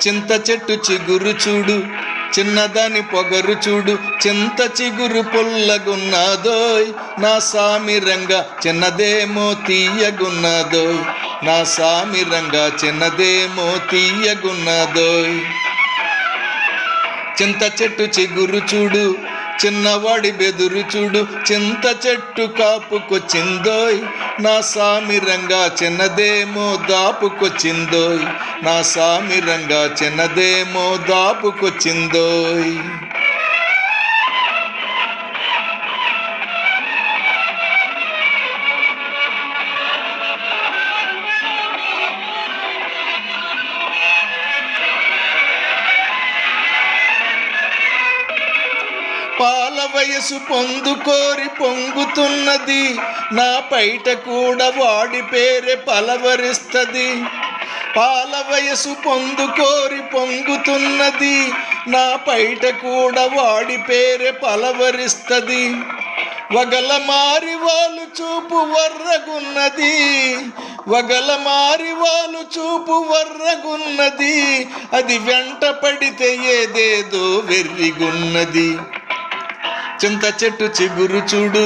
చింత చెట్టు చిగురు చూడు, చిన్నదాని పొగరు చూడు, చింత చిగురు పొల్లగున్నదోయ్. నా సామి రంగ చిన్నదేమో తీయగున్నదోయ్. నా సామి రంగ చిన్నదేమో తీయగున్నదోయ్. చింత చెట్టు చిగురు చూడు, చిన్నవాడి బెదురు చూడు, చింత చెట్టు కాపుకొచ్చిందోయ్. నా సామి రంగా చిన్నదేమో దాపుకొచ్చిందోయ్. నా సామి రంగా చిన్నదేమో దాపుకొచ్చిందోయ్. పాల వయసు పొందుకోరి పొంగుతున్నది, నా పైట కూడా వాడి పేరే పలవరిస్తది. పాల వయసు పొందుకోరి పొంగుతున్నది, నా పైట కూడా వాడి పేరే పలవరిస్తది. వగల మారి వాళ్ళు చూపు వర్రగున్నది, వగల మారి వాళ్ళు చూపు వర్రగున్నది. అది వెంట పడితే ఏదేదో వెర్రిగున్నది. చింత చెట్టు చిగురు చూడు,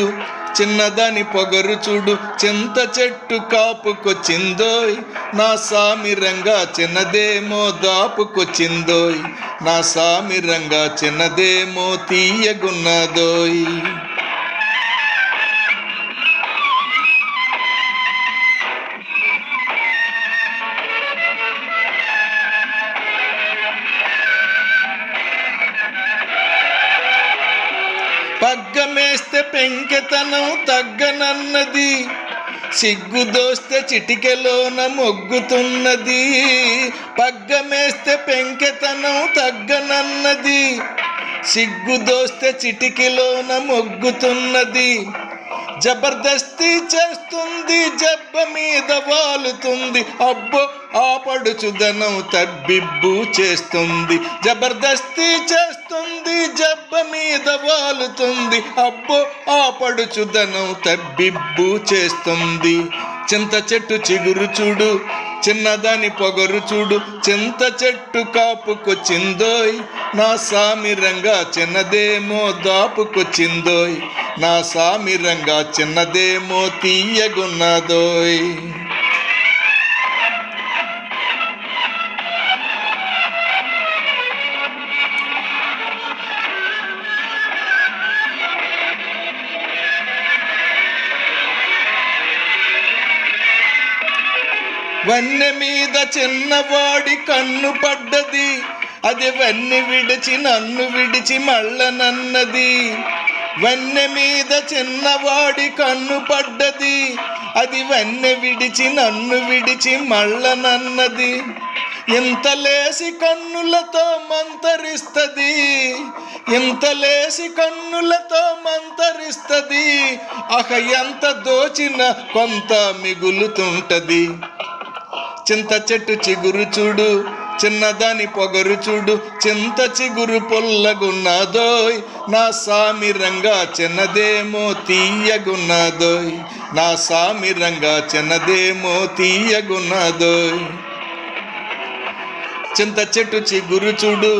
చిన్నదాని పొగరు చూడు, చింత చెట్టు కాపుకొచ్చిందోయ్. నా సామి రంగా చిన్నదేమో దాపుకొచ్చిందోయ్. నా సామి రంగా చిన్నదేమో తీయగున్నదోయ్. పగ్గమేస్తే పెంకెతనం తగ్గనన్నది, సిగ్గు దోస్తే చిటికెలోన మొగ్గుతున్నది. పగ్గమేస్తే పెంకెతనం తగ్గనన్నది, సిగ్గు దోస్తే చిటికెలోన మొగ్గుతున్నది. జబర్దస్తి చేస్తుంది, జబ్బ మీద వాలుతుంది, అబ్బో ఆ పడుచుదనం తబ్బిబ్బు చేస్తుంది. జబర్దస్తి చేస్తుంది, జబ్బ మీద వాలుతుంది, అబ్బో ఆ పడుచుదనం తబ్బిబ్బు చేస్తుంది. చింత చెట్టు చిగురు చూడు, చిన్నదాని పొగరు చూడు, చింత చెట్టు కాపుకొచ్చిందోయ్. నా సామి రంగా చిన్నదేమో దాపుకొచ్చిందోయ్. నా సామి రంగా చిన్నదేమో తీయగున్నదోయ్. వన్నె మీద చిన్నవాడి కన్ను పడ్డది, అది వన్నె విడిచి నన్ను విడిచి మళ్ళనన్నది. వన్నె మీద చిన్నవాడి కన్ను పడ్డది, అది వన్నె విడిచి నన్ను విడిచి మళ్ళనన్నది. ఎంత లేసి కన్నులతో మంతరిస్తది, ఎంత లేసి కన్నులతో మంతరిస్తది. అహ ఎంత దోచిన కొంత మిగులుతుంటది. చింత చెట్టు చిగురు చూడు, చిన్నదాని పొగరు చూడు, చింత చిగురు పొల్లగున్నదోయ్. నా సామి రంగా చిన్నదేమో తీయగున్నదోయ్. నా సామి రంగా చిన్నదేమో తీయగున్నదోయ్. చింత చెట్టు చిగురు చూడు,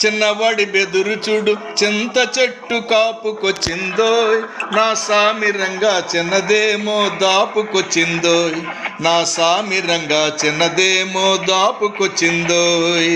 చిన్నవాడి బెదురు చూడు, చింత చెట్టు కాపుకొచ్చిందోయ్. నా సామి రంగా చిన్నదేమో దాపుకొచ్చిందోయ్. నా సామి రంగా చిన్నదేమో దాపుకొచ్చిందోయ్.